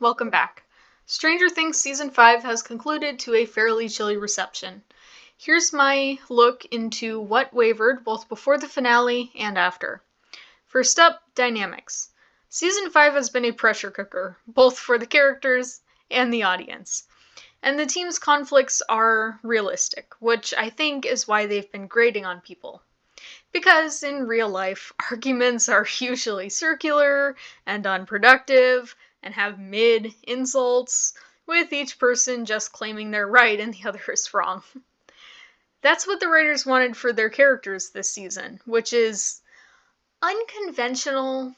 Welcome back. Stranger Things Season 5 has concluded to a fairly chilly reception. Here's my look into what wavered both before the finale and after. First up, Dynmmics. Season 5 has been a pressure cooker, both for the characters and the audience. And the team's conflicts are realistic, which I think is why they've been grating on people. Because in real life, arguments are usually circular and unproductive, and have mid-insults, with each person just claiming they're right and the other is wrong. That's what the writers wanted for their characters this season, which is unconventional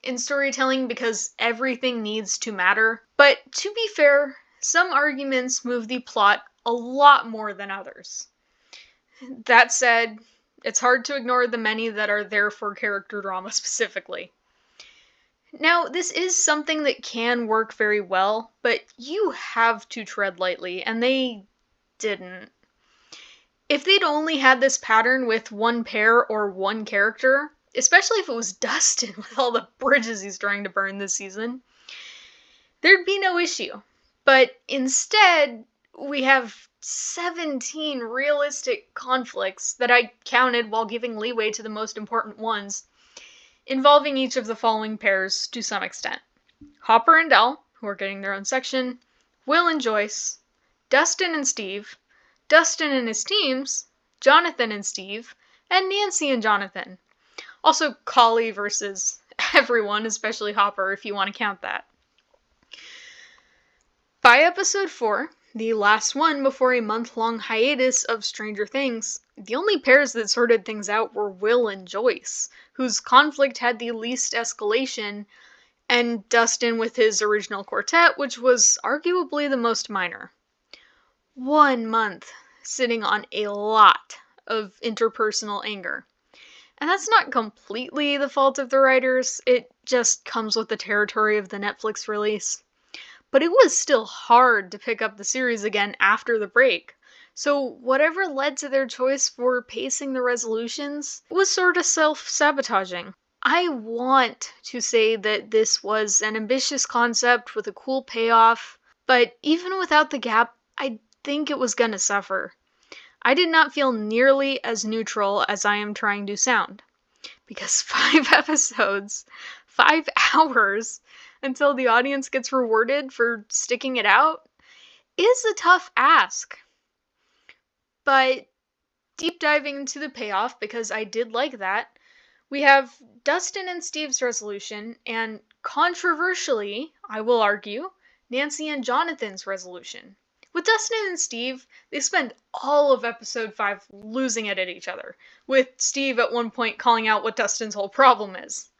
in storytelling because everything needs to matter. But to be fair, some arguments move the plot a lot more than others. That said, it's hard to ignore the many that are there for character drama specifically. Now, this is something that can work very well, but you have to tread lightly, and they didn't. If they'd only had this pattern with one pair or one character, especially if it was Dustin with all the bridges he's trying to burn this season, there'd be no issue. But instead, we have 17 realistic conflicts that I counted while giving leeway to the most important ones, involving each of the following pairs to some extent. Hopper and Del, who are getting their own section, Will and Joyce, Dustin and Steve, Dustin and his teams, Jonathan and Steve, and Nancy and Jonathan. Also, Collie versus everyone, especially Hopper, if you want to count that. By episode 4, the last one before a month-long hiatus of Stranger Things, the only pairs that sorted things out were Will and Joyce, whose conflict had the least escalation, and Dustin with his original quartet, which was arguably the most minor. 1 month sitting on a lot of interpersonal anger. And that's not completely the fault of the writers, it just comes with the territory of the Netflix release. But it was still hard to pick up the series again after the break. So whatever led to their choice for pacing the resolutions was sort of self-sabotaging. I want to say that this was an ambitious concept with a cool payoff, but even without the gap, I think it was gonna suffer. I did not feel nearly as neutral as I am trying to sound. Because 5 episodes, 5 hours, until the audience gets rewarded for sticking it out, is a tough ask. But deep diving into the payoff, because I did like that, we have Dustin and Steve's resolution, and controversially, I will argue, Nancy and Jonathan's resolution. With Dustin and Steve, they spend all of episode 5 losing it at each other, with Steve at one point calling out what Dustin's whole problem is.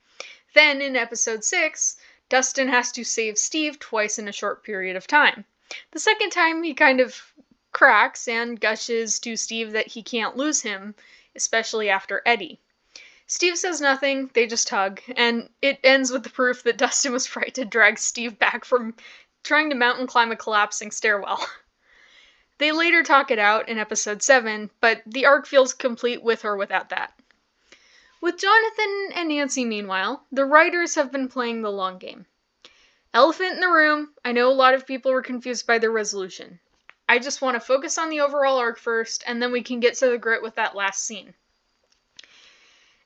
Then in episode 6, Dustin has to save Steve twice in a short period of time. The second time, he kind of cracks and gushes to Steve that he can't lose him, especially after Eddie. Steve says nothing, they just hug, and it ends with the proof that Dustin was right to drag Steve back from trying to mountain climb a collapsing stairwell. They later talk it out in episode 7, but the arc feels complete with or without that. With Jonathan and Nancy, meanwhile, the writers have been playing the long game. Elephant in the room, I know a lot of people were confused by their resolution. I just want to focus on the overall arc first, and then we can get to the grit with that last scene.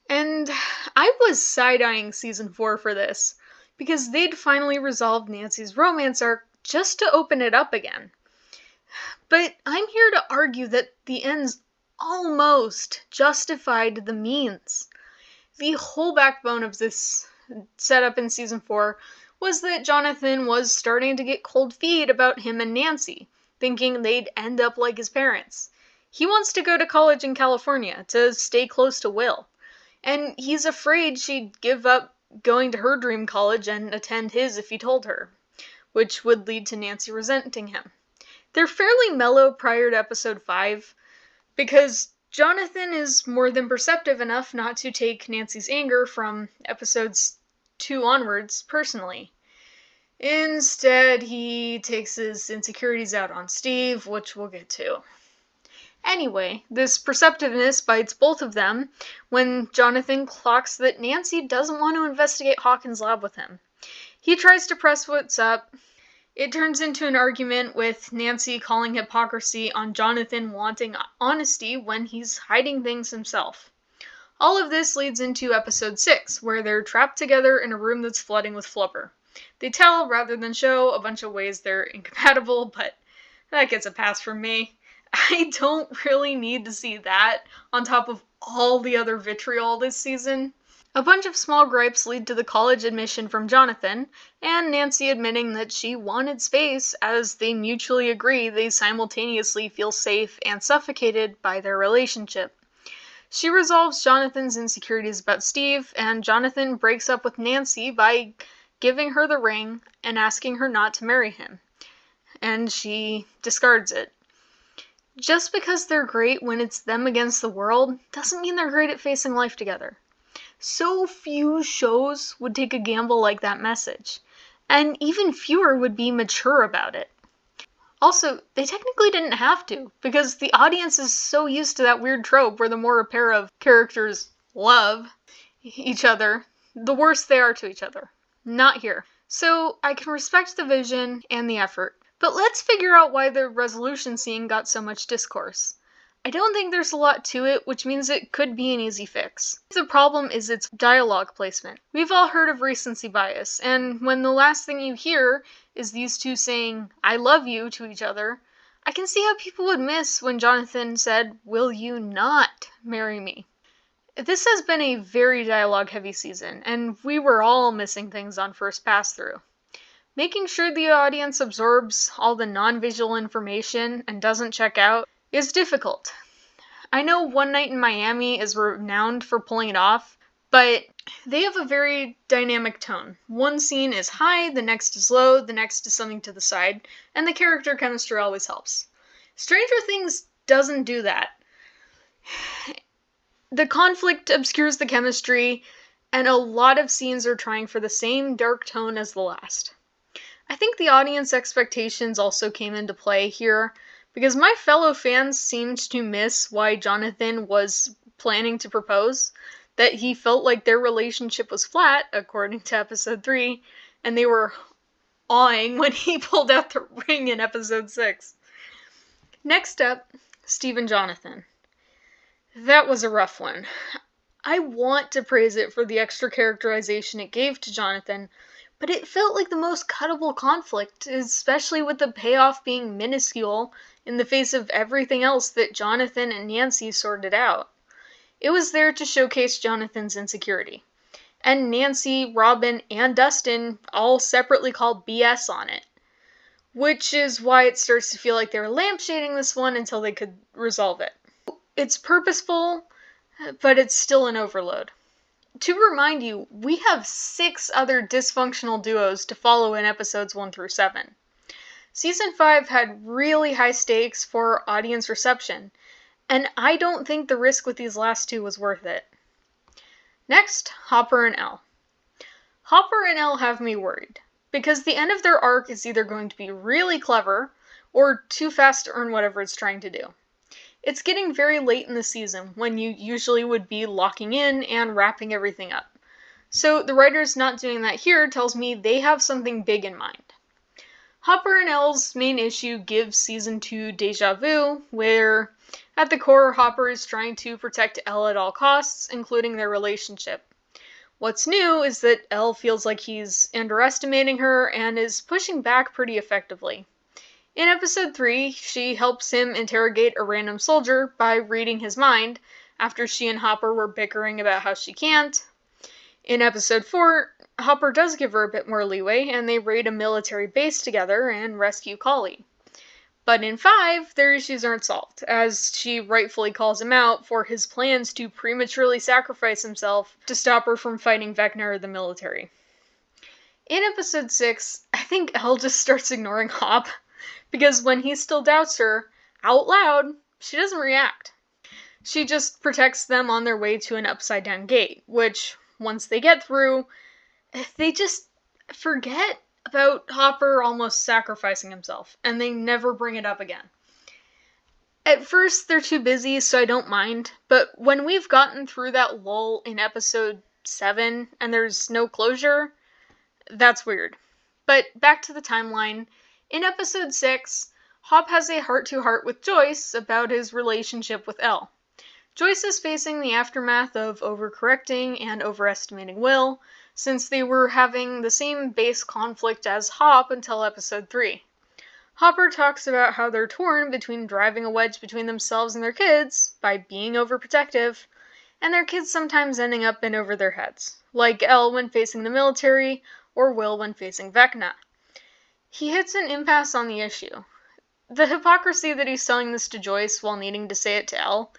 And I was side-eyeing season 4 for this, because they'd finally resolved Nancy's romance arc just to open it up again. But I'm here to argue that the ends almost justified the means. The whole backbone of this setup in season 4 was that Jonathan was starting to get cold feet about him and Nancy, thinking they'd end up like his parents. He wants to go to college in California to stay close to Will, and he's afraid she'd give up going to her dream college and attend his if he told her, which would lead to Nancy resenting him. They're fairly mellow prior to episode 5, because Jonathan is more than perceptive enough not to take Nancy's anger from episodes 2 onwards personally. Instead, he takes his insecurities out on Steve, which we'll get to. Anyway, this perceptiveness bites both of them when Jonathan clocks that Nancy doesn't want to investigate Hawkins' lab with him. He tries to press what's up, It turns into an argument with Nancy calling hypocrisy on Jonathan wanting honesty when he's hiding things himself. All of this leads into episode 6, where they're trapped together in a room that's flooding with flubber. They tell, rather than show, a bunch of ways they're incompatible, but that gets a pass from me. I don't really need to see that on top of all the other vitriol this season. A bunch of small gripes lead to the college admission from Jonathan, and Nancy admitting that she wanted space as they mutually agree they simultaneously feel safe and suffocated by their relationship. She resolves Jonathan's insecurities about Steve, and Jonathan breaks up with Nancy by giving her the ring and asking her not to marry him. And she discards it. Just because they're great when it's them against the world doesn't mean they're great at facing life together. So few shows would take a gamble like that message, and even fewer would be mature about it. Also, they technically didn't have to, because the audience is so used to that weird trope where the more a pair of characters love each other, the worse they are to each other. Not here. So I can respect the vision and the effort. But let's figure out why the resolution scene got so much discourse. I don't think there's a lot to it, which means it could be an easy fix. The problem is its dialogue placement. We've all heard of recency bias, and when the last thing you hear is these two saying, "I love you" to each other, I can see how people would miss when Jonathan said, "Will you not marry me?" This has been a very dialogue-heavy season, and we were all missing things on first pass-through. Making sure the audience absorbs all the non-visual information and doesn't check out is difficult. I know One Night in Miami is renowned for pulling it off, but they have a very dynamic tone. One scene is high, the next is low, the next is something to the side, and the character chemistry always helps. Stranger Things doesn't do that. The conflict obscures the chemistry, and a lot of scenes are trying for the same dark tone as the last. I think the audience expectations also came into play here, because my fellow fans seemed to miss why Jonathan was planning to propose, that he felt like their relationship was flat, according to episode 3, and they were awing when he pulled out the ring in episode 6. Next up, Steve and Jonathan. That was a rough one. I want to praise it for the extra characterization it gave to Jonathan, but it felt like the most cuttable conflict, especially with the payoff being minuscule in the face of everything else that Jonathan and Nancy sorted out. It was there to showcase Jonathan's insecurity. And Nancy, Robin, and Dustin all separately called BS on it. Which is why it starts to feel like they were lampshading this one until they could resolve it. It's purposeful, but it's still an overload. To remind you, we have 6 other dysfunctional duos to follow in episodes 1 through 7. Season 5 had really high stakes for audience reception, and I don't think the risk with these last 2 was worth it. Next, Hopper and Elle. Hopper and Elle have me worried, because the end of their arc is either going to be really clever, or too fast to earn whatever it's trying to do. It's getting very late in the season, when you usually would be locking in and wrapping everything up. So the writers not doing that here tells me they have something big in mind. Hopper and Elle's main issue gives season 2 deja vu, where at the core Hopper is trying to protect Elle at all costs, including their relationship. What's new is that Elle feels like he's underestimating her and is pushing back pretty effectively. In episode 3, she helps him interrogate a random soldier by reading his mind, after she and Hopper were bickering about how she can't. In episode 4, Hopper does give her a bit more leeway, and they raid a military base together and rescue Collie. But in 5, their issues aren't solved, as she rightfully calls him out for his plans to prematurely sacrifice himself to stop her from fighting Vecna or the military. In episode 6, I think Elle just starts ignoring Hop, because when he still doubts her, out loud, she doesn't react. She just protects them on their way to an upside-down gate, which, once they get through, they just forget about Hopper almost sacrificing himself, and they never bring it up again. At first, they're too busy, so I don't mind, but when we've gotten through that lull in episode 7, and there's no closure, that's weird. But back to the timeline. In episode 6, Hop has a heart-to-heart with Joyce about his relationship with Elle. Joyce is facing the aftermath of overcorrecting and overestimating Will, since they were having the same base conflict as Hop until episode 3. Hopper talks about how they're torn between driving a wedge between themselves and their kids by being overprotective, and their kids sometimes ending up in over their heads, like Elle when facing the military, or Will when facing Vecna. He hits an impasse on the issue. The hypocrisy that he's telling this to Joyce while needing to say it to Elle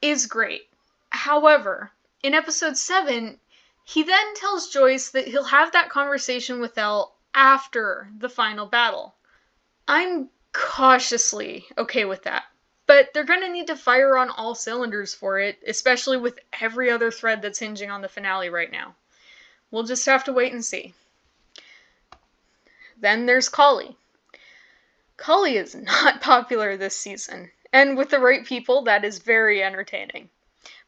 is great. However, in episode 7, he then tells Joyce that he'll have that conversation with Elle after the final battle. I'm cautiously okay with that, but they're gonna need to fire on all cylinders for it, especially with every other thread that's hinging on the finale right now. We'll just have to wait and see. Then there's Collie. Collie is not popular this season, and with the right people, that is very entertaining.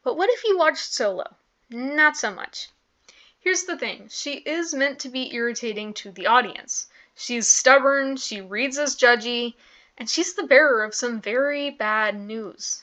But what if you watched Solo? Not so much. Here's the thing, she is meant to be irritating to the audience. She's stubborn, she reads as judgy, and she's the bearer of some very bad news.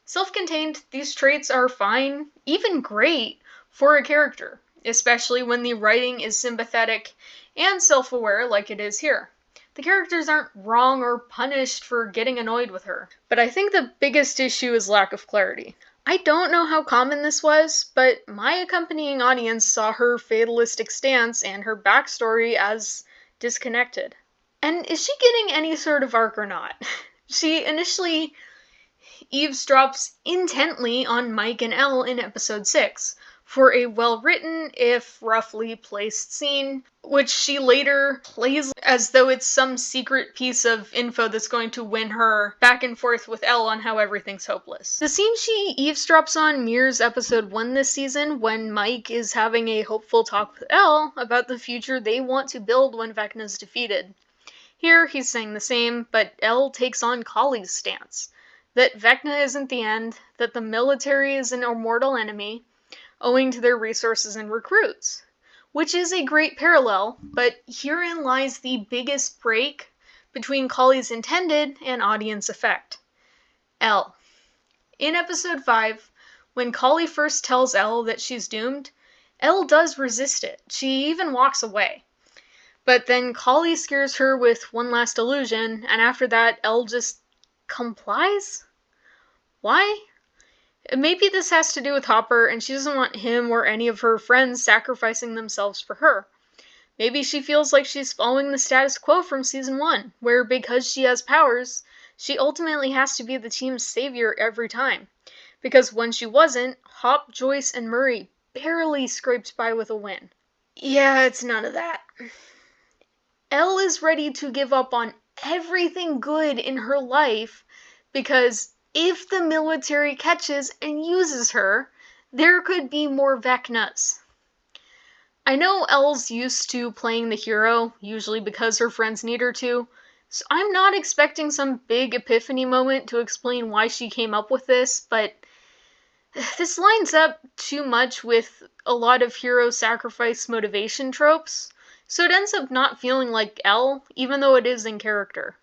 Self-contained, these traits are fine, even great, for a character, especially when the writing is sympathetic and self-aware like it is here. The characters aren't wrong or punished for getting annoyed with her. But I think the biggest issue is lack of clarity. I don't know how common this was, but my accompanying audience saw her fatalistic stance and her backstory as disconnected. And is she getting any sort of arc or not? She initially eavesdrops intently on Mike and Elle in episode 6 for a well-written, if roughly placed scene, which she later plays as though it's some secret piece of info that's going to win her back and forth with Elle on how everything's hopeless. The scene she eavesdrops on mirrors episode 1 this season, when Mike is having a hopeful talk with Elle about the future they want to build when Vecna's defeated. Here, he's saying the same, but Elle takes on Collie's stance. That Vecna isn't the end, that the military is an immortal enemy, owing to their resources and recruits. Which is a great parallel, but herein lies the biggest break between Collie's intended and audience effect. Elle. In episode 5, when Collie first tells Elle that she's doomed, Elle does resist it. She even walks away. But then Collie scares her with one last illusion, and after that, Elle just complies? Why? Maybe this has to do with Hopper, and she doesn't want him or any of her friends sacrificing themselves for her. Maybe she feels like she's following the status quo from season 1, where because she has powers, she ultimately has to be the team's savior every time. Because when she wasn't, Hop, Joyce, and Murray barely scraped by with a win. Yeah, it's none of that. Elle is ready to give up on everything good in her life because if the military catches and uses her, there could be more Vecnas. I know Elle's used to playing the hero, usually because her friends need her to, so I'm not expecting some big epiphany moment to explain why she came up with this, but this lines up too much with a lot of hero sacrifice motivation tropes, so it ends up not feeling like Elle, even though it is in character.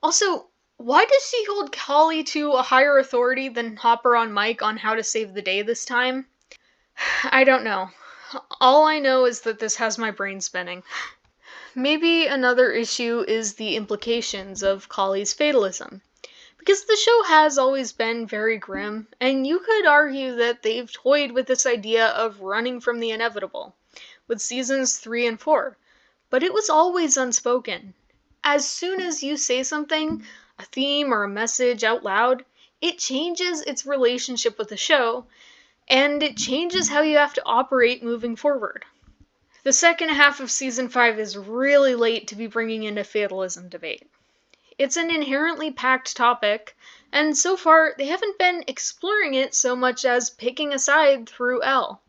Also, why does she hold Collie to a higher authority than Hopper on Mike on how to save the day this time? I don't know. All I know is that this has my brain spinning. Maybe another issue is the implications of Collie's fatalism. Because the show has always been very grim, and you could argue that they've toyed with this idea of running from the inevitable, with seasons 3 and 4, but it was always unspoken. As soon as you say something, a theme or a message out loud, it changes its relationship with the show, and it changes how you have to operate moving forward. The second half of season 5 is really late to be bringing in a fatalism debate. It's an inherently packed topic, and so far they haven't been exploring it so much as picking a side through Elle.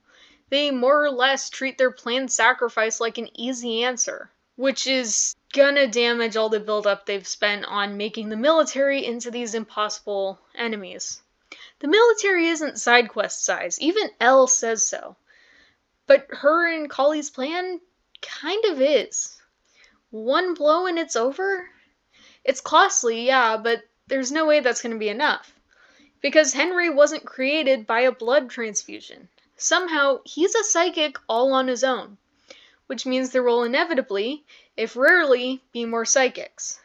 They more or less treat their planned sacrifice like an easy answer, which is gonna damage all the build-up they've spent on making the military into these impossible enemies. The military isn't side quest size, even Elle says so. But her and Collie's plan kind of is. One blow and it's over? It's costly, yeah, but there's no way that's going to be enough. Because Henry wasn't created by a blood transfusion. Somehow, he's a psychic all on his own, which means there will inevitably, if rarely, be more psychics.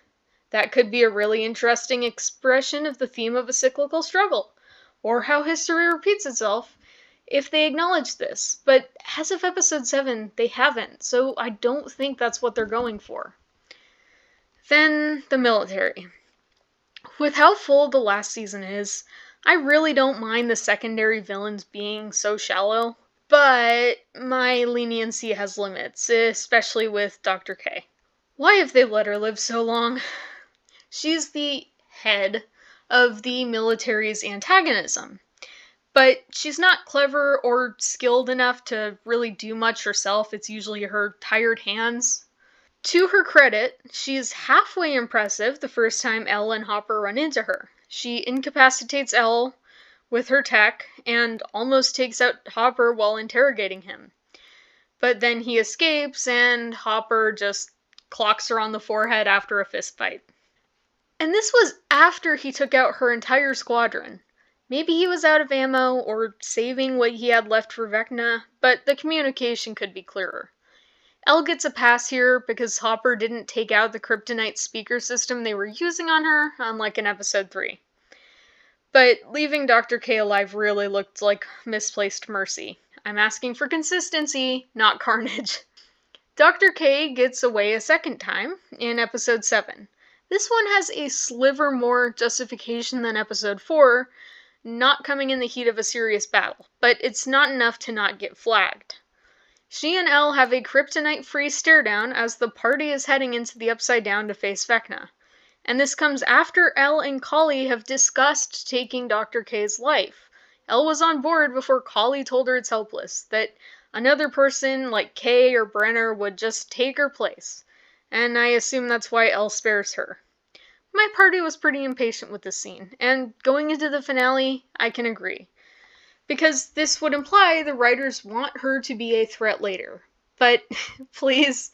That could be a really interesting expression of the theme of a cyclical struggle, or how history repeats itself, if they acknowledge this. But as of episode 7, they haven't, so I don't think that's what they're going for. Then, the military. With how full the last season is, I really don't mind the secondary villains being so shallow, but my leniency has limits, especially with Dr. K. Why have they let her live so long? She's the head of the military's antagonism, but she's not clever or skilled enough to really do much herself. It's usually her tired hands. To her credit, she's halfway impressive the first time Elle and Hopper run into her. She incapacitates Elle with her tech and almost takes out Hopper while interrogating him. But then he escapes and Hopper just clocks her on the forehead after a fist fight. And this was after he took out her entire squadron. Maybe he was out of ammo or saving what he had left for Vecna, but the communication could be clearer. Elle gets a pass here because Hopper didn't take out the kryptonite speaker system they were using on her, unlike in episode 3. But leaving Dr. K alive really looked like misplaced mercy. I'm asking for consistency, not carnage. Dr. K gets away a second time in episode 7. This one has a sliver more justification than episode 4, not coming in the heat of a serious battle, but it's not enough to not get flagged. She and Elle have a kryptonite-free stare-down as the party is heading into the Upside Down to face Vecna. And this comes after Elle and Kali have discussed taking Dr. K's life. Elle was on board before Kali told her it's helpless, that another person like Kay or Brenner would just take her place. And I assume that's why Elle spares her. My party was pretty impatient with this scene, and going into the finale, I can agree. Because this would imply the writers want her to be a threat later. But please,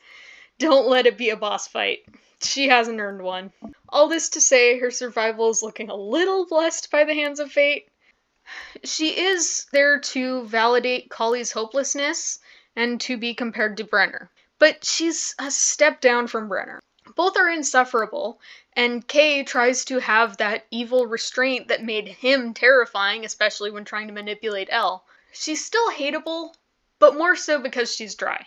don't let it be a boss fight. She hasn't earned one. All this to say, her survival is looking a little blessed by the hands of fate. She is there to validate Kali's hopelessness and to be compared to Brenner. But she's a step down from Brenner. Both are insufferable, and Kay tries to have that evil restraint that made him terrifying, especially when trying to manipulate Elle. She's still hateable, but more so because she's dry.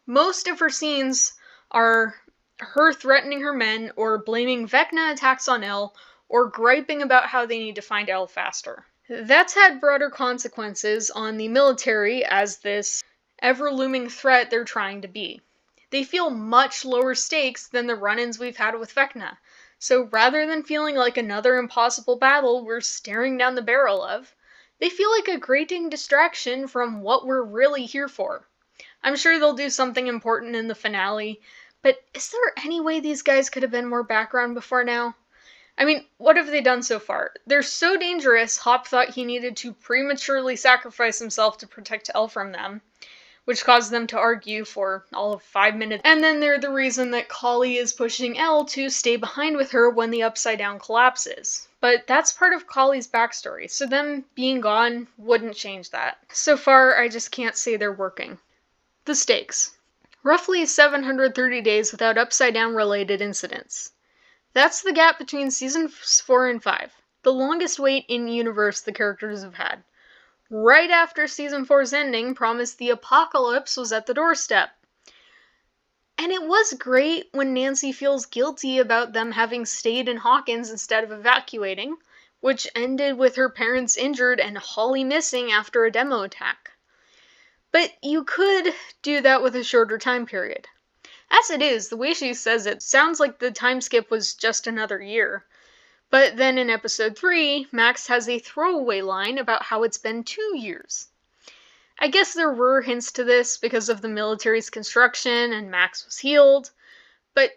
Most of her scenes are her threatening her men, or blaming Vecna attacks on Elle, or griping about how they need to find Elle faster. That's had broader consequences on the military as this ever-looming threat they're trying to be. They feel much lower stakes than the run-ins we've had with Vecna. So rather than feeling like another impossible battle we're staring down the barrel of, they feel like a grating distraction from what we're really here for. I'm sure they'll do something important in the finale, but is there any way these guys could have been more background before now? I mean, what have they done so far? They're so dangerous, Hop thought he needed to prematurely sacrifice himself to protect Elle from them, which caused them to argue for all of 5 minutes. And then they're the reason that Kali is pushing Elle to stay behind with her when the Upside Down collapses. But that's part of Kali's backstory, so them being gone wouldn't change that. So far, I just can't say they're working. The stakes. Roughly 730 days without Upside Down related incidents. That's the gap between seasons 4 and 5. The longest wait in universe the characters have had. Right after season 4's ending promised the apocalypse was at the doorstep. And it was great when Nancy feels guilty about them having stayed in Hawkins instead of evacuating, which ended with her parents injured and Holly missing after a demo attack. But you could do that with a shorter time period. As it is, the way she says it sounds like the time skip was just another year. But then in episode 3, Max has a throwaway line about how it's been 2 years. I guess there were hints to this because of the military's construction and Max was healed, but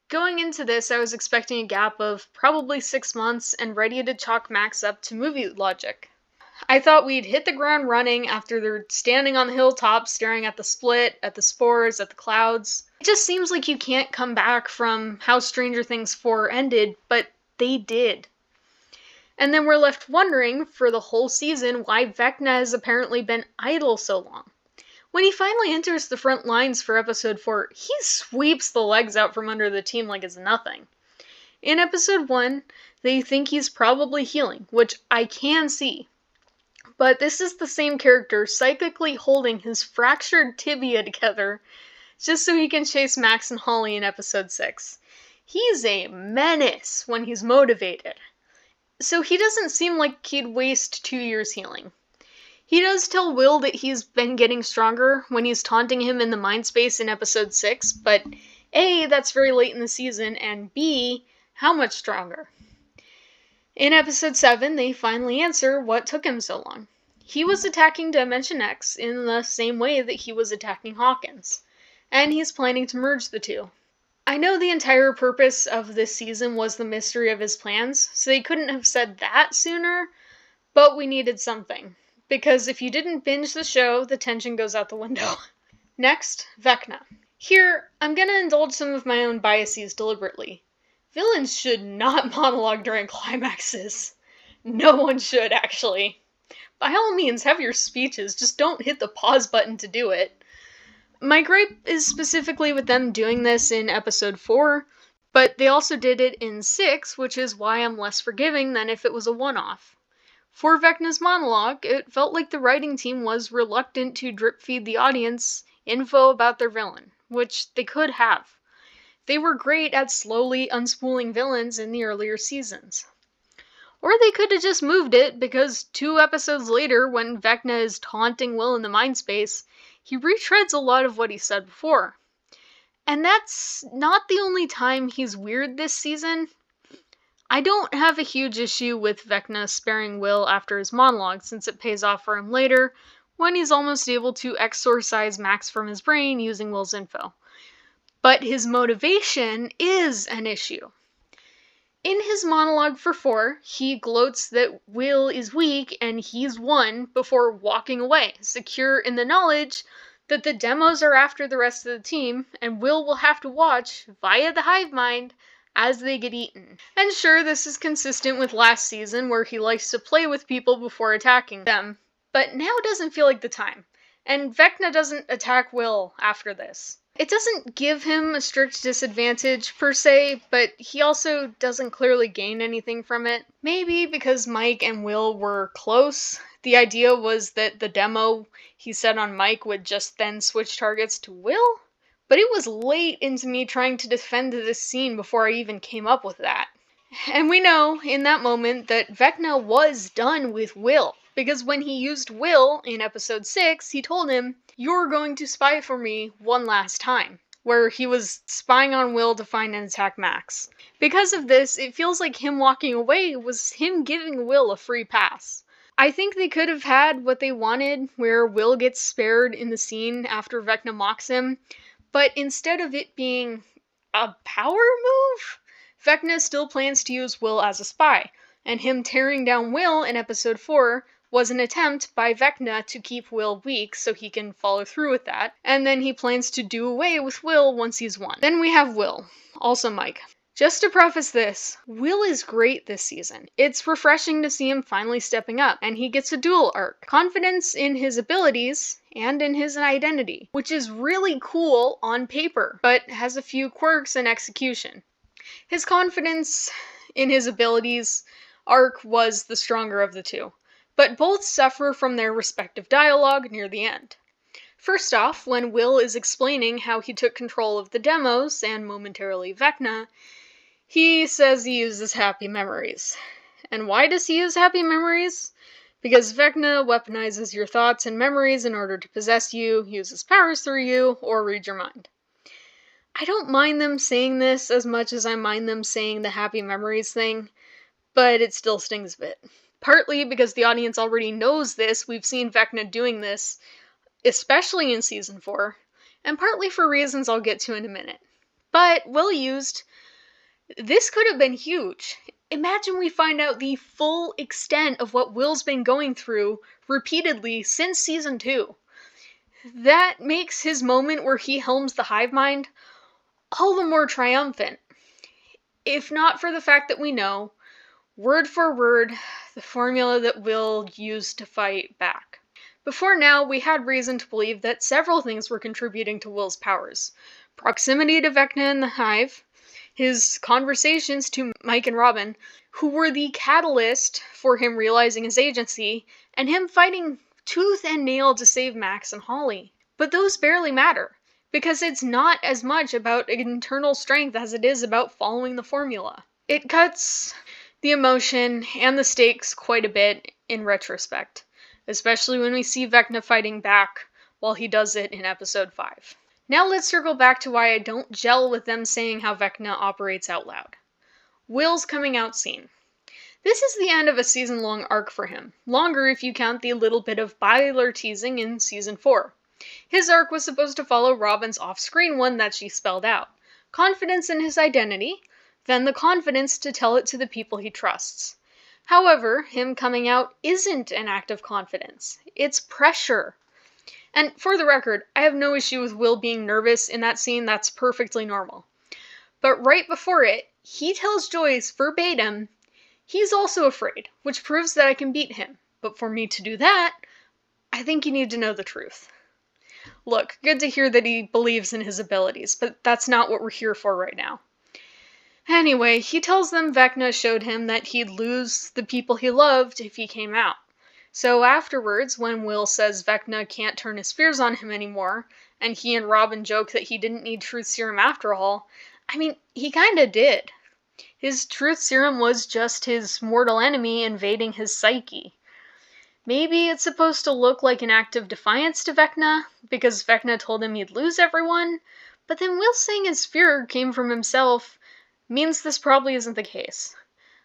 going into this I was expecting a gap of probably 6 months and ready to chalk Max up to movie logic. I thought we'd hit the ground running after they're standing on the hilltop staring at the split, at the spores, at the clouds. It just seems like you can't come back from how Stranger Things 4 ended, but they did. And then we're left wondering for the whole season why Vecna has apparently been idle so long. When he finally enters the front lines for episode 4, he sweeps the legs out from under the team like it's nothing. In episode 1, they think he's probably healing, which I can see. But this is the same character psychically holding his fractured tibia together just so he can chase Max and Holly in episode 6. He's a menace when he's motivated. So he doesn't seem like he'd waste 2 years healing. He does tell Will that he's been getting stronger when he's taunting him in the mind space in episode 6, but A, that's very late in the season, and B, how much stronger? In episode 7, they finally answer what took him so long. He was attacking Dimension X in the same way that he was attacking Hawkins, and he's planning to merge the two. I know the entire purpose of this season was the mystery of his plans, so they couldn't have said that sooner, but we needed something. Because if you didn't binge the show, the tension goes out the window. Next, Vecna. Here, I'm gonna indulge some of my own biases deliberately. Villains should not monologue during climaxes. No one should, actually. By all means, have your speeches, just don't hit the pause button to do it. My gripe is specifically with them doing this in episode 4, but they also did it in 6, which is why I'm less forgiving than if it was a one-off. For Vecna's monologue, it felt like the writing team was reluctant to drip-feed the audience info about their villain, which they could have. They were great at slowly unspooling villains in the earlier seasons. Or they could have just moved it, because 2 episodes later, when Vecna is taunting Will in the mind space, he retreads a lot of what he said before. And that's not the only time he's weird this season. I don't have a huge issue with Vecna sparing Will after his monologue, since it pays off for him later, when he's almost able to exorcise Max from his brain using Will's info. But his motivation is an issue. In his monologue for 4, he gloats that Will is weak and he's won before walking away, secure in the knowledge that the demos are after the rest of the team, and Will have to watch, via the hive mind, as they get eaten. And sure, this is consistent with last season, where he likes to play with people before attacking them, but now doesn't feel like the time. And Vecna doesn't attack Will after this. It doesn't give him a strict disadvantage, per se, but he also doesn't clearly gain anything from it. Maybe because Mike and Will were close. The idea was that the demo he said on Mike would just then switch targets to Will? But it was late into me trying to defend this scene before I even came up with that. And we know, in that moment, that Vecna was done with Will. Because when he used Will in episode 6, he told him, "You're going to spy for me one last time," where he was spying on Will to find and attack Max. Because of this, it feels like him walking away was him giving Will a free pass. I think they could have had what they wanted, where Will gets spared in the scene after Vecna mocks him, but instead of it being a power move, Vecna still plans to use Will as a spy, and him tearing down Will in episode 4 was an attempt by Vecna to keep Will weak so he can follow through with that, and then he plans to do away with Will once he's won. Then we have Will, also Mike. Just to preface this, Will is great this season. It's refreshing to see him finally stepping up, and he gets a dual arc. Confidence in his abilities, and in his identity, which is really cool on paper, but has a few quirks in execution. His confidence in his abilities arc was the stronger of the two, but both suffer from their respective dialogue near the end. First off, when Will is explaining how he took control of the demos, and momentarily Vecna, he says he uses happy memories. And why does he use happy memories? Because Vecna weaponizes your thoughts and memories in order to possess you, uses powers through you, or read your mind. I don't mind them saying this as much as I mind them saying the happy memories thing, but it still stings a bit. Partly because the audience already knows this, we've seen Vecna doing this, especially in season 4, and partly for reasons I'll get to in a minute. But, well used, this could have been huge. Imagine we find out the full extent of what Will's been going through repeatedly since season 2. That makes his moment where he helms the hive mind all the more triumphant. If not for the fact that we know, word for word, the formula that Will used to fight back. Before now, we had reason to believe that several things were contributing to Will's powers. Proximity to Vecna and the hive, his conversations to Mike and Robin, who were the catalyst for him realizing his agency, and him fighting tooth and nail to save Max and Holly. But those barely matter, because it's not as much about internal strength as it is about following the formula. It cuts the emotion and the stakes quite a bit in retrospect, especially when we see Vecna fighting back while he does it in episode 5. Now let's circle back to why I don't gel with them saying how Vecna operates out loud. Will's coming out scene. This is the end of a season-long arc for him, longer if you count the little bit of Byler teasing in season 4. His arc was supposed to follow Robin's off-screen one that she spelled out. Confidence in his identity, then the confidence to tell it to the people he trusts. However, him coming out isn't an act of confidence. It's pressure. And for the record, I have no issue with Will being nervous in that scene. That's perfectly normal. But right before it, he tells Joyce verbatim, he's also afraid, which proves that I can beat him. But for me to do that, I think you need to know the truth. Look, good to hear that he believes in his abilities, but that's not what we're here for right now. Anyway, he tells them Vecna showed him that he'd lose the people he loved if he came out. So afterwards, when Will says Vecna can't turn his fears on him anymore, and he and Robin joke that he didn't need truth serum after all, I mean, he kinda did. His truth serum was just his mortal enemy invading his psyche. Maybe it's supposed to look like an act of defiance to Vecna, because Vecna told him he'd lose everyone, but then Will saying his fear came from himself means this probably isn't the case.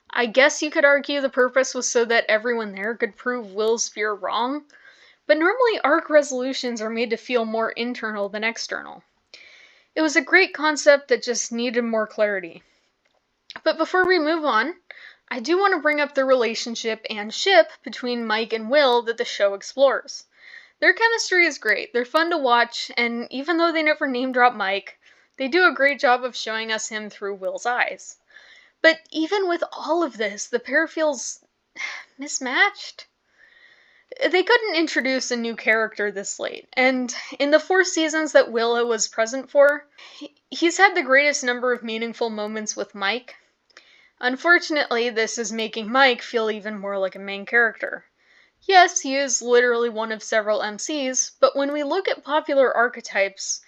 I guess you could argue the purpose was so that everyone there could prove Will's fear wrong, but normally arc resolutions are made to feel more internal than external. It was a great concept that just needed more clarity. But before we move on, I do want to bring up the relationship and ship between Mike and Will that the show explores. Their chemistry is great, they're fun to watch, and even though they never name drop Mike, they do a great job of showing us him through Will's eyes. But even with all of this, the pair feels mismatched. They couldn't introduce a new character this late, and in the 4 seasons that Will was present for, he's had the greatest number of meaningful moments with Mike. Unfortunately, this is making Mike feel even more like a main character. Yes, he is literally one of several MCs, but when we look at popular archetypes,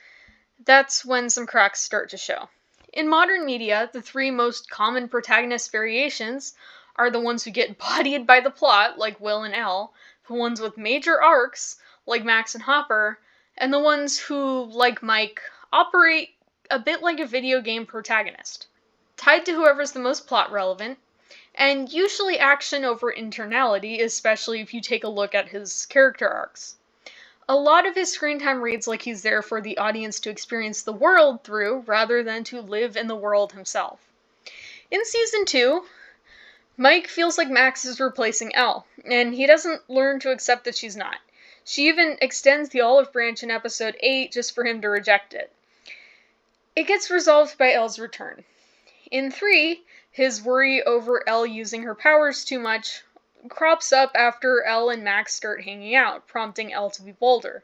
that's when some cracks start to show. In modern media, the 3 most common protagonist variations are the ones who get bodied by the plot, like Will and Elle, the ones with major arcs, like Max and Hopper, and the ones who, like Mike, operate a bit like a video game protagonist, tied to whoever's the most plot relevant, and usually action over internality, especially if you take a look at his character arcs. A lot of his screen time reads like he's there for the audience to experience the world through, rather than to live in the world himself. In season 2, Mike feels like Max is replacing Elle, and he doesn't learn to accept that she's not. She even extends the olive branch in episode 8 just for him to reject it. It gets resolved by Elle's return. In 3, his worry over Elle using her powers too much crops up after Elle and Max start hanging out, prompting Elle to be bolder.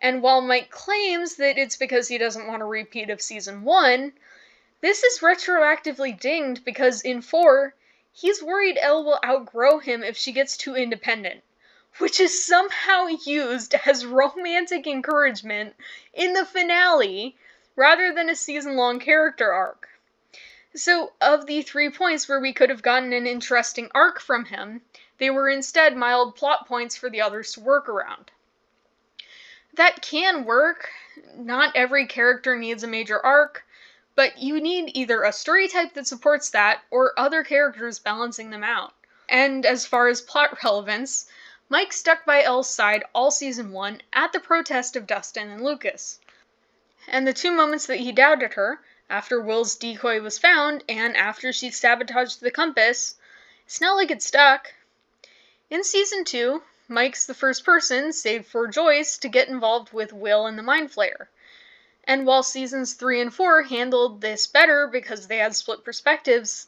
And while Mike claims that it's because he doesn't want a repeat of season 1, this is retroactively dinged because in 4, he's worried Elle will outgrow him if she gets too independent, which is somehow used as romantic encouragement in the finale rather than a season-long character arc. So, of the 3 points where we could have gotten an interesting arc from him, they were instead mild plot points for the others to work around. That can work. Not every character needs a major arc, but you need either a story type that supports that, or other characters balancing them out. And as far as plot relevance, Mike stuck by Elle's side all season 1 at the protest of Dustin and Lucas. And the 2 moments that he doubted her, after Will's decoy was found, and after she sabotaged the compass, it's not like it stuck. In Season 2, Mike's the first person, save for Joyce, to get involved with Will and the Mind Flayer. And while Seasons 3 and 4 handled this better because they had split perspectives,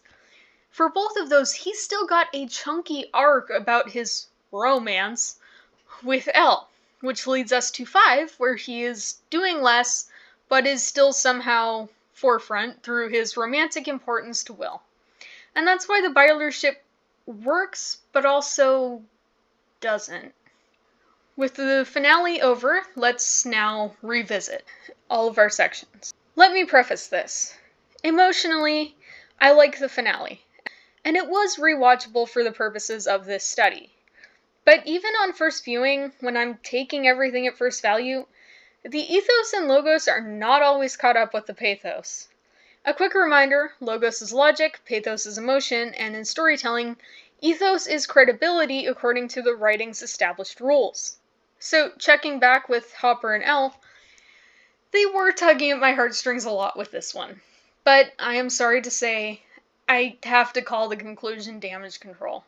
for both of those, he still got a chunky arc about his romance with Elle, which leads us to 5, where he is doing less, but is still somehow forefront through his romantic importance to Will. And that's why the Bylership works, but also doesn't. With the finale over, let's now revisit all of our sections. Let me preface this. Emotionally, I like the finale, and it was rewatchable for the purposes of this study. But even on first viewing, when I'm taking everything at first value, the ethos and logos are not always caught up with the pathos. A quick reminder, logos is logic, pathos is emotion, and in storytelling, ethos is credibility according to the writing's established rules. So, checking back with Hopper and Elle, they were tugging at my heartstrings a lot with this one. But I am sorry to say, I have to call the conclusion damage control.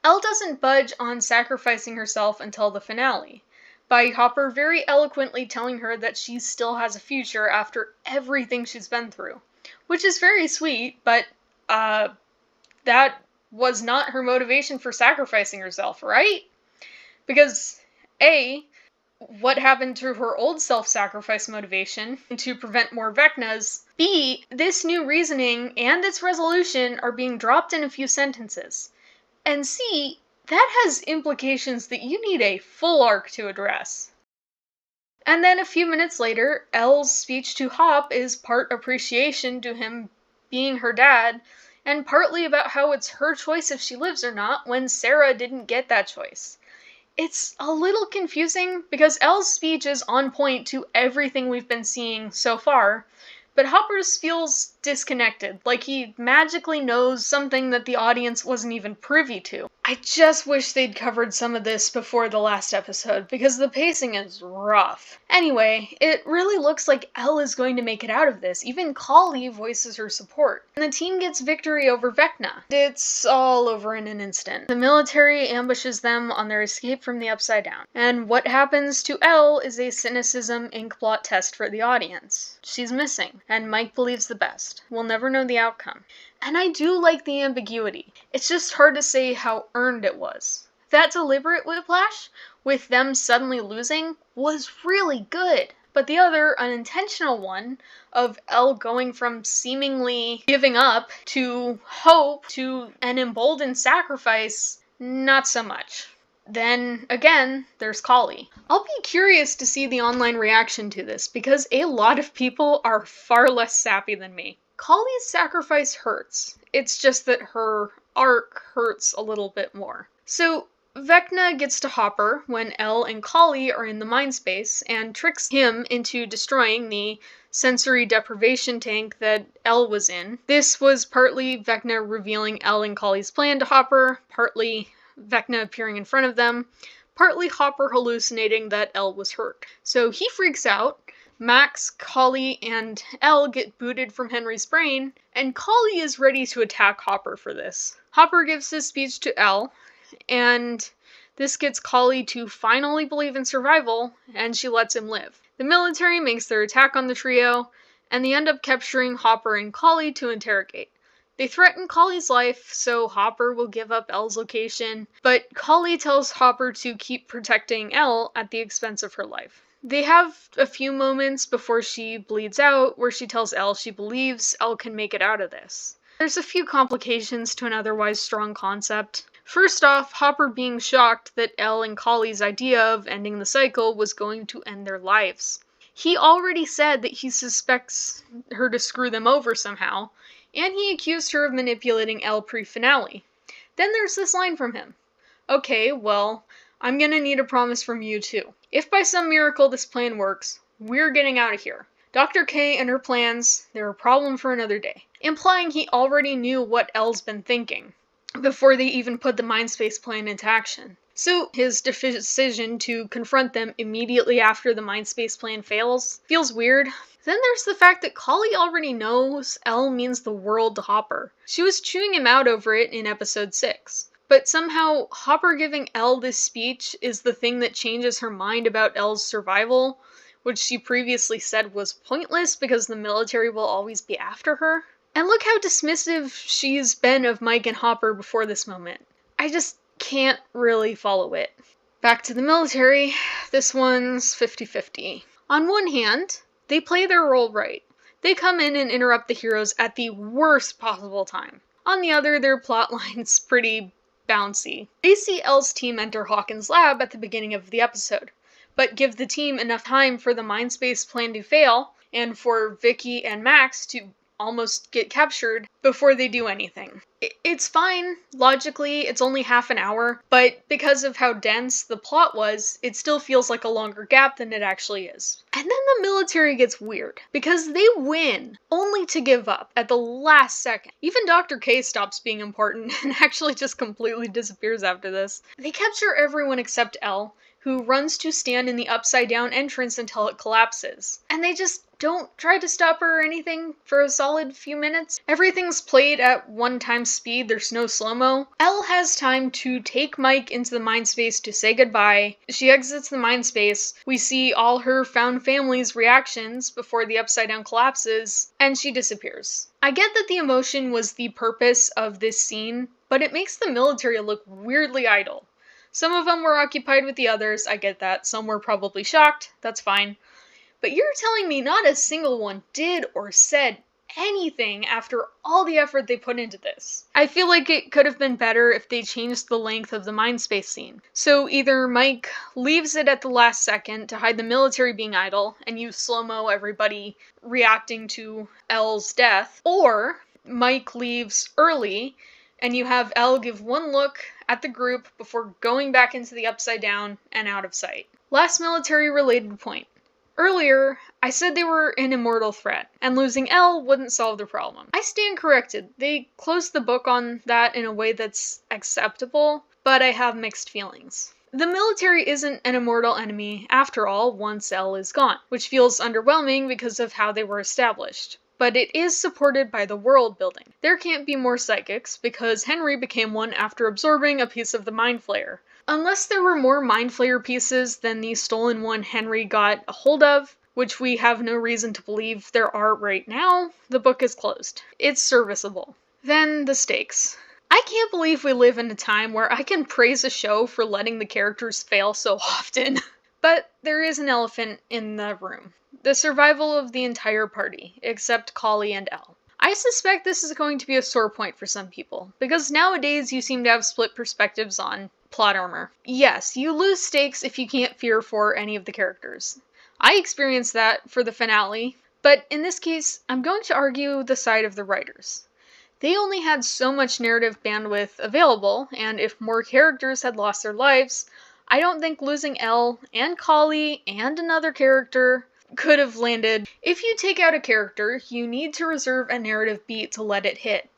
Elle doesn't budge on sacrificing herself until the finale, by Hopper very eloquently telling her that she still has a future after everything she's been through. Which is very sweet, but, that was not her motivation for sacrificing herself, right? Because, A, what happened to her old self-sacrifice motivation to prevent more Vecnas? B, this new reasoning and its resolution are being dropped in a few sentences. And C, that has implications that you need a full arc to address. And then a few minutes later, Elle's speech to Hop is part appreciation to him being her dad, and partly about how it's her choice if she lives or not when Sarah didn't get that choice. It's a little confusing because Elle's speech is on point to everything we've been seeing so far, but Hopper's feels disconnected, like he magically knows something that the audience wasn't even privy to. I just wish they'd covered some of this before the last episode, because the pacing is rough. Anyway, it really looks like Elle is going to make it out of this. Even Kali voices her support. And the team gets victory over Vecna. It's all over in an instant. The military ambushes them on their escape from the Upside Down. And what happens to Elle is a cynicism inkblot test for the audience. She's missing, and Mike believes the best. We'll never know the outcome. And I do like the ambiguity. It's just hard to say how earned it was. That deliberate whiplash, with them suddenly losing, was really good. But the other unintentional one, of Elle going from seemingly giving up to hope to an emboldened sacrifice, not so much. Then, again, there's Kali. I'll be curious to see the online reaction to this, because a lot of people are far less sappy than me. Kali's sacrifice hurts. It's just that her arc hurts a little bit more. So, Vecna gets to Hopper when Elle and Kali are in the mind space and tricks him into destroying the sensory deprivation tank that Elle was in. This was partly Vecna revealing Elle and Kali's plan to Hopper, partly Vecna appearing in front of them, partly Hopper hallucinating that Elle was hurt. So he freaks out. Max, Kali, and Elle get booted from Henry's brain, and Kali is ready to attack Hopper for this. Hopper gives his speech to Elle, and this gets Kali to finally believe in survival, and she lets him live. The military makes their attack on the trio, and they end up capturing Hopper and Kali to interrogate. They threaten Kali's life, so Hopper will give up Elle's location, but Kali tells Hopper to keep protecting Elle at the expense of her life. They have a few moments before she bleeds out, where she tells Elle she believes Elle can make it out of this. There's a few complications to an otherwise strong concept. First off, Hopper being shocked that Elle and Kali's idea of ending the cycle was going to end their lives. He already said that he suspects her to screw them over somehow, and he accused her of manipulating Elle pre-finale. Then there's this line from him. Okay, well, I'm gonna need a promise from you too. If by some miracle this plan works, we're getting out of here. Dr. K and her plans, they're a problem for another day. Implying he already knew what Elle's been thinking before they even put the Mindspace plan into action. So his decision to confront them immediately after the Mindspace plan fails feels weird. Then there's the fact that Collie already knows L means the world to Hopper. She was chewing him out over it in episode 6. But somehow, Hopper giving L this speech is the thing that changes her mind about L's survival, which she previously said was pointless because the military will always be after her. And look how dismissive she's been of Mike and Hopper before this moment. I just can't really follow it. Back to the military, this one's 50-50. On one hand, they play their role right. They come in and interrupt the heroes at the worst possible time. On the other, their plotline's pretty bouncy. They see L's team enter Hawkins' lab at the beginning of the episode, but give the team enough time for the Mindspace plan to fail, and for Vicky and Max to almost get captured before they do anything. It's fine. Logically, it's only half an hour, but because of how dense the plot was, it still feels like a longer gap than it actually is. And then the military gets weird, because they win, only to give up at the last second. Even Dr. K stops being important and actually just completely disappears after this. They capture everyone except L, who runs to stand in the upside-down entrance until it collapses. And they just don't try to stop her or anything for a solid few minutes. Everything's played at 1x speed, there's no slow-mo. Elle has time to take Mike into the Mindspace to say goodbye. She exits the Mindspace. We see all her found family's reactions before the upside-down collapses, and she disappears. I get that the emotion was the purpose of this scene, but it makes the military look weirdly idle. Some of them were occupied with the others, I get that. Some were probably shocked, that's fine. But you're telling me not a single one did or said anything after all the effort they put into this. I feel like it could have been better if they changed the length of the Mindspace scene. So either Mike leaves it at the last second to hide the military being idle, and you slow-mo everybody reacting to L's death, or Mike leaves early, and you have Elle give one look at the group before going back into the Upside Down and out of sight. Last military-related point. Earlier, I said they were an immortal threat, and losing Elle wouldn't solve the problem. I stand corrected. They closed the book on that in a way that's acceptable, but I have mixed feelings. The military isn't an immortal enemy, after all, once Elle is gone, which feels underwhelming because of how they were established. But it is supported by the world building. There can't be more psychics, because Henry became one after absorbing a piece of the Mind Flayer. Unless there were more Mind Flayer pieces than the stolen one Henry got a hold of, which we have no reason to believe there are right now, the book is closed. It's serviceable. Then the stakes. I can't believe we live in a time where I can praise a show for letting the characters fail so often. But there is an elephant in the room. The survival of the entire party, except Collie and Elle. I suspect this is going to be a sore point for some people, because nowadays you seem to have split perspectives on plot armor. Yes, you lose stakes if you can't fear for any of the characters. I experienced that for the finale, but in this case, I'm going to argue the side of the writers. They only had so much narrative bandwidth available, and if more characters had lost their lives, I don't think losing Elle and Collie and another character could have landed. If you take out a character, you need to reserve a narrative beat to let it hit.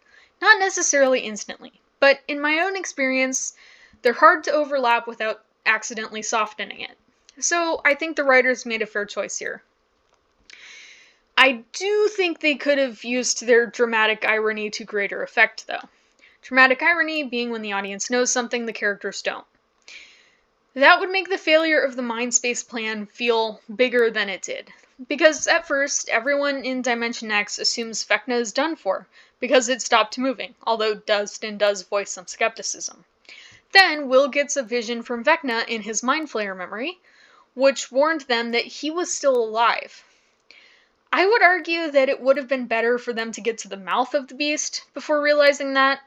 Not necessarily instantly, but in my own experience, they're hard to overlap without accidentally softening it. So I think the writers made a fair choice here. I do think they could have used their dramatic irony to greater effect, though. Dramatic irony being when the audience knows something the characters don't. That would make the failure of the Mindspace plan feel bigger than it did. Because at first, everyone in Dimension X assumes Vecna is done for, because it stopped moving, although Dustin does voice some skepticism. Then, Will gets a vision from Vecna in his Mind Flayer memory, which warned them that he was still alive. I would argue that it would have been better for them to get to the mouth of the beast before realizing that,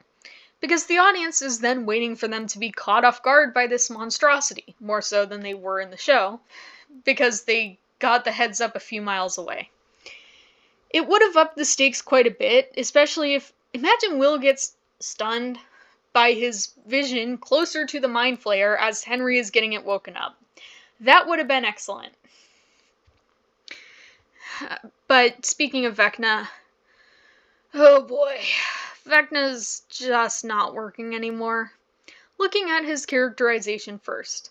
because the audience is then waiting for them to be caught off guard by this monstrosity, more so than they were in the show, because they got the heads up a few miles away. It would have upped the stakes quite a bit, especially if, imagine Will gets stunned by his vision closer to the Mind Flayer as Henry is getting it woken up. That would have been excellent. But speaking of Vecna, oh boy, Vecna's just not working anymore. Looking at his characterization first.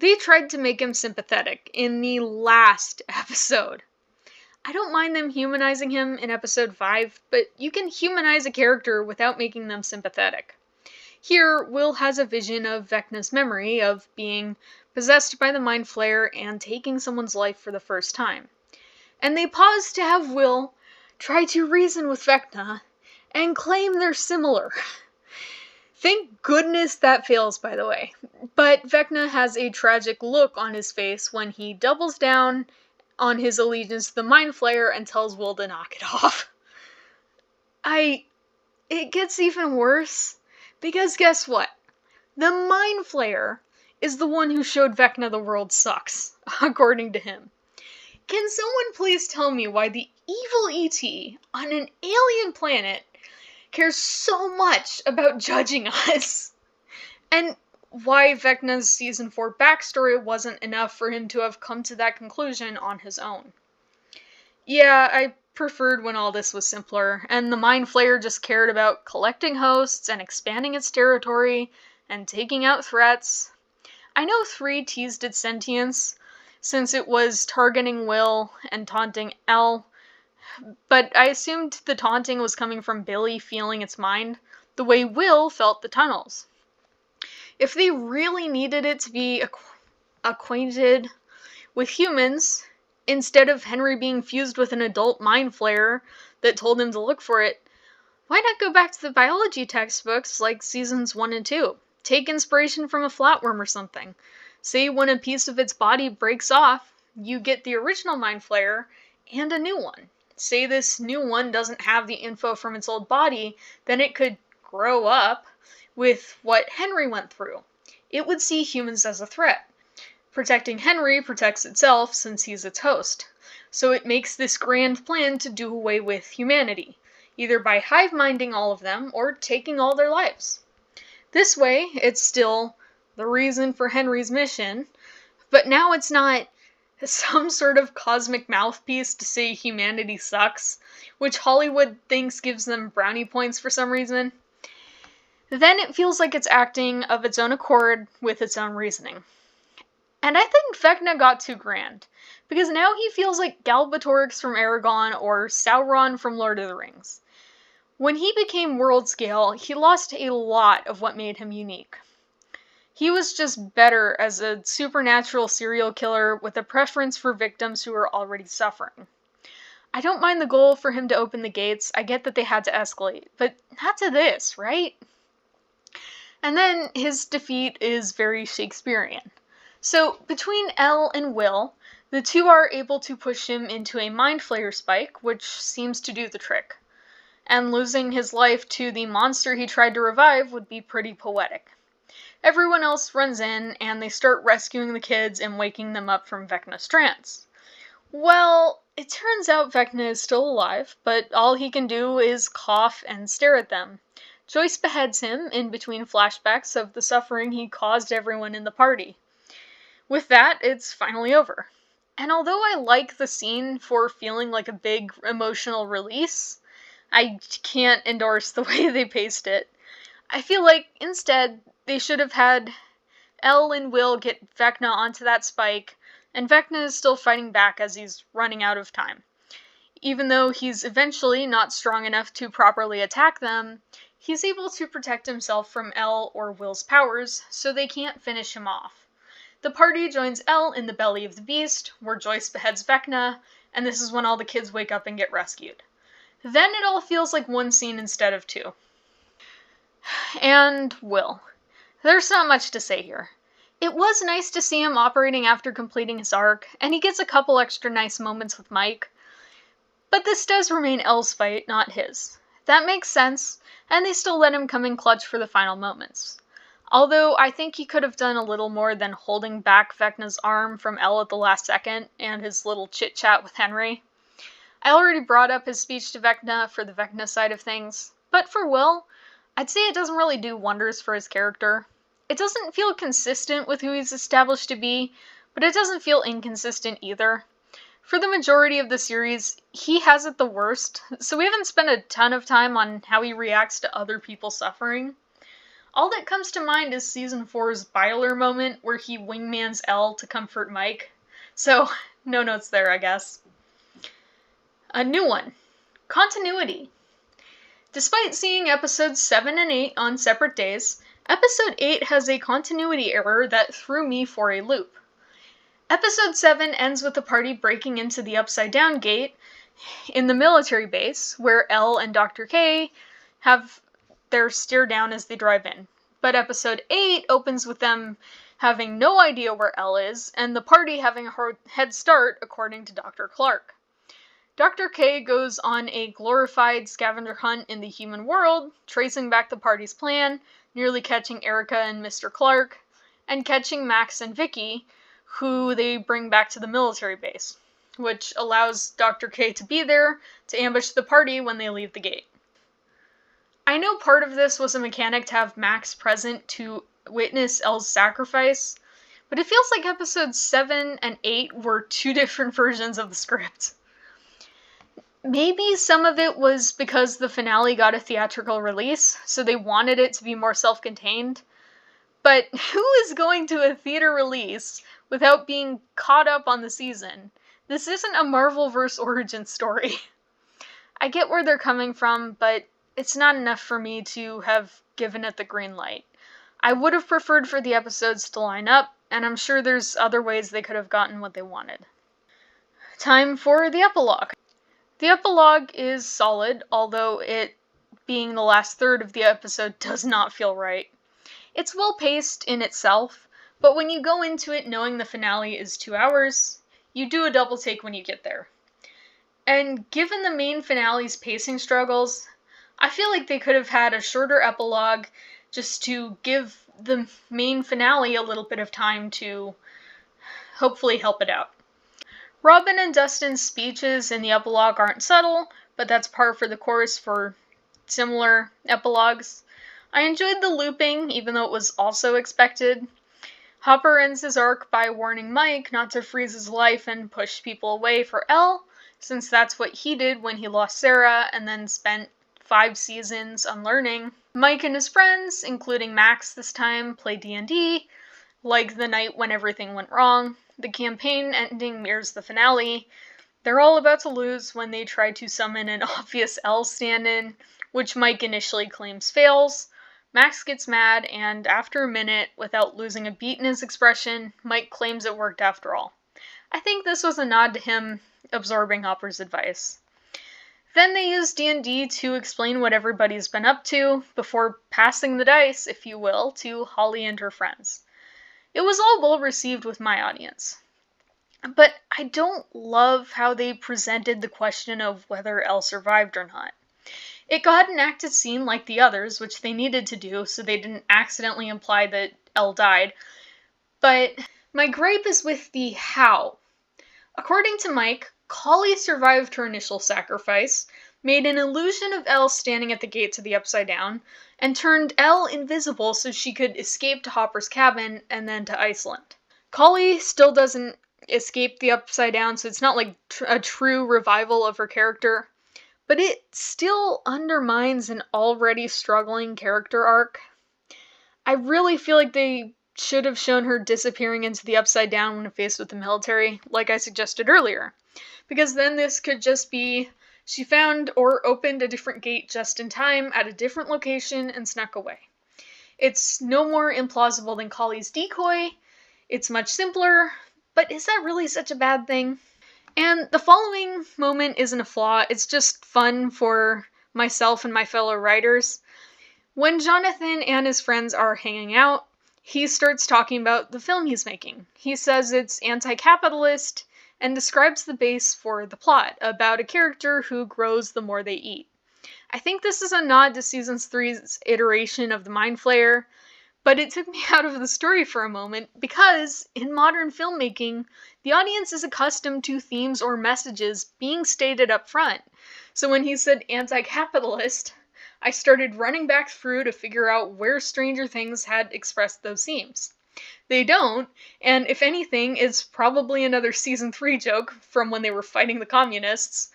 They tried to make him sympathetic in the last episode. I don't mind them humanizing him in episode 5, but you can humanize a character without making them sympathetic. Here, Will has a vision of Vecna's memory of being possessed by the Mind Flayer and taking someone's life for the first time. And they pause to have Will try to reason with Vecna and claim they're similar. Thank goodness that fails, by the way. But Vecna has a tragic look on his face when he doubles down on his allegiance to the Mind Flayer and tells Will to knock it off. It gets even worse, because guess what? The Mind Flayer is the one who showed Vecna the world sucks, according to him. Can someone please tell me why the evil ET on an alien planet cares so much about judging us? And why Vecna's season 4 backstory wasn't enough for him to have come to that conclusion on his own. Yeah, I preferred when all this was simpler, and the Mind Flayer just cared about collecting hosts and expanding its territory and taking out threats. I know 3 teased its sentience, since it was targeting Will and taunting Elle, but I assumed the taunting was coming from Billy feeling its mind, the way Will felt the tunnels. If they really needed it to be acquainted with humans, instead of Henry being fused with an adult Mind Flayer that told him to look for it, why not go back to the biology textbooks like seasons 1 and 2? Take inspiration from a flatworm or something. Say when a piece of its body breaks off, you get the original Mind Flayer and a new one. Say this new one doesn't have the info from its old body, then it could grow up with what Henry went through. It would see humans as a threat. Protecting Henry protects itself since he's its host. So it makes this grand plan to do away with humanity, either by hive-minding all of them or taking all their lives. This way, it's still the reason for Henry's mission, but now it's not some sort of cosmic mouthpiece to say humanity sucks, which Hollywood thinks gives them brownie points for some reason. Then it feels like it's acting of its own accord with its own reasoning. And I think Vecna got too grand, because now he feels like Galbatorix from Aragon or Sauron from Lord of the Rings. When he became world scale, he lost a lot of what made him unique. He was just better as a supernatural serial killer with a preference for victims who were already suffering. I don't mind the goal for him to open the gates, I get that they had to escalate, but not to this, right? And then his defeat is very Shakespearean. So, between Elle and Will, the two are able to push him into a Mind Flayer spike, which seems to do the trick. And losing his life to the monster he tried to revive would be pretty poetic. Everyone else runs in, and they start rescuing the kids and waking them up from Vecna's trance. Well, it turns out Vecna is still alive, but all he can do is cough and stare at them. Joyce beheads him in between flashbacks of the suffering he caused everyone in the party. With that, it's finally over. And although I like the scene for feeling like a big emotional release, I can't endorse the way they paced it. I feel like, instead, they should have had Elle and Will get Vecna onto that spike, and Vecna is still fighting back as he's running out of time. Even though he's eventually not strong enough to properly attack them, he's able to protect himself from Elle or Will's powers, so they can't finish him off. The party joins Elle in the belly of the beast, where Joyce beheads Vecna, and this is when all the kids wake up and get rescued. Then it all feels like one scene instead of two. And Will. There's not much to say here. It was nice to see him operating after completing his arc, and he gets a couple extra nice moments with Mike. But this does remain Elle's fight, not his. That makes sense, and they still let him come in clutch for the final moments. Although I think he could have done a little more than holding back Vecna's arm from Elle at the last second, and his little chit-chat with Henry. I already brought up his speech to Vecna for the Vecna side of things, but for Will, I'd say it doesn't really do wonders for his character. It doesn't feel consistent with who he's established to be, but it doesn't feel inconsistent either. For the majority of the series, he has it the worst, so we haven't spent a ton of time on how he reacts to other people suffering. All that comes to mind is Season 4's Byler moment, where he wingmans Elle to comfort Mike. So, no notes there, I guess. A new one. Continuity. Despite seeing episodes 7 and 8 on separate days, episode 8 has a continuity error that threw me for a loop. Episode 7 ends with the party breaking into the Upside Down Gate in the military base, where Elle and Dr. K have their stare down as they drive in. But episode 8 opens with them having no idea where Elle is, and the party having a head start, according to Dr. Clark. Dr. K goes on a glorified scavenger hunt in the human world, tracing back the party's plan, nearly catching Erica and Mr. Clark, and catching Max and Vicky, who they bring back to the military base, which allows Dr. K to be there to ambush the party when they leave the gate. I know part of this was a mechanic to have Max present to witness Elle's sacrifice, but it feels like episodes 7 and 8 were two different versions of the script. Maybe some of it was because the finale got a theatrical release, so they wanted it to be more self-contained. But who is going to a theater release without being caught up on the season? This isn't a Marvelverse origin story. I get where they're coming from, but it's not enough for me to have given it the green light. I would have preferred for the episodes to line up, and I'm sure there's other ways they could have gotten what they wanted. Time for the epilogue. The epilogue is solid, although it, being the last third of the episode, does not feel right. It's well paced in itself, but when you go into it knowing the finale is 2 hours, you do a double take when you get there. And given the main finale's pacing struggles, I feel like they could have had a shorter epilogue just to give the main finale a little bit of time to hopefully help it out. Robin and Dustin's speeches in the epilogue aren't subtle, but that's par for the course for similar epilogues. I enjoyed the looping, even though it was also expected. Hopper ends his arc by warning Mike not to freeze his life and push people away for Elle, since that's what he did when he lost Sarah and then spent 5 seasons unlearning. Mike and his friends, including Max this time, play D&D, like the night when everything went wrong. The campaign ending mirrors the finale. They're all about to lose when they try to summon an obvious Elle stand-in, which Mike initially claims fails. Max gets mad, and after a minute, without losing a beat in his expression, Mike claims it worked after all. I think this was a nod to him absorbing Hopper's advice. Then they use D&D to explain what everybody's been up to, before passing the dice, if you will, to Holly and her friends. It was all well received with my audience. But I don't love how they presented the question of whether Elle survived or not. It got an acted scene like the others, which they needed to do so they didn't accidentally imply that Elle died. But my gripe is with the how. According to Mike, Collie survived her initial sacrifice, made an illusion of Elle standing at the gate to the Upside Down, and turned Elle invisible so she could escape to Hopper's cabin and then to Iceland. Collie still doesn't escape the Upside Down, so it's not like a true revival of her character, but it still undermines an already struggling character arc. I really feel like they should have shown her disappearing into the Upside Down when faced with the military, like I suggested earlier, because then this could just be she found or opened a different gate just in time at a different location and snuck away. It's no more implausible than Collie's decoy, it's much simpler, but is that really such a bad thing? And the following moment isn't a flaw, it's just fun for myself and my fellow writers. When Jonathan and his friends are hanging out, he starts talking about the film he's making. He says it's anti-capitalist, and describes the base for the plot, about a character who grows the more they eat. I think this is a nod to Season 3's iteration of the Mind Flayer, but it took me out of the story for a moment, because in modern filmmaking, the audience is accustomed to themes or messages being stated up front. So when he said anti-capitalist, I started running back through to figure out where Stranger Things had expressed those themes. They don't, and if anything, it's probably another Season 3 joke from when they were fighting the communists.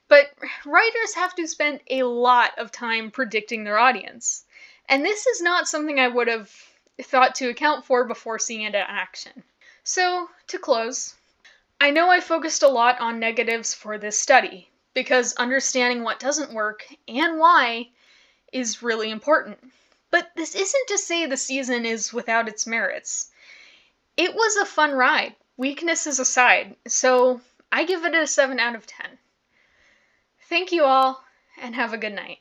But writers have to spend a lot of time predicting their audience. And this is not something I would have thought to account for before seeing it in action. So, to close, I know I focused a lot on negatives for this study, because understanding what doesn't work and why is really important. But this isn't to say the season is without its merits. It was a fun ride, weaknesses aside, so I give it a 7 out of 10. Thank you all, and have a good night.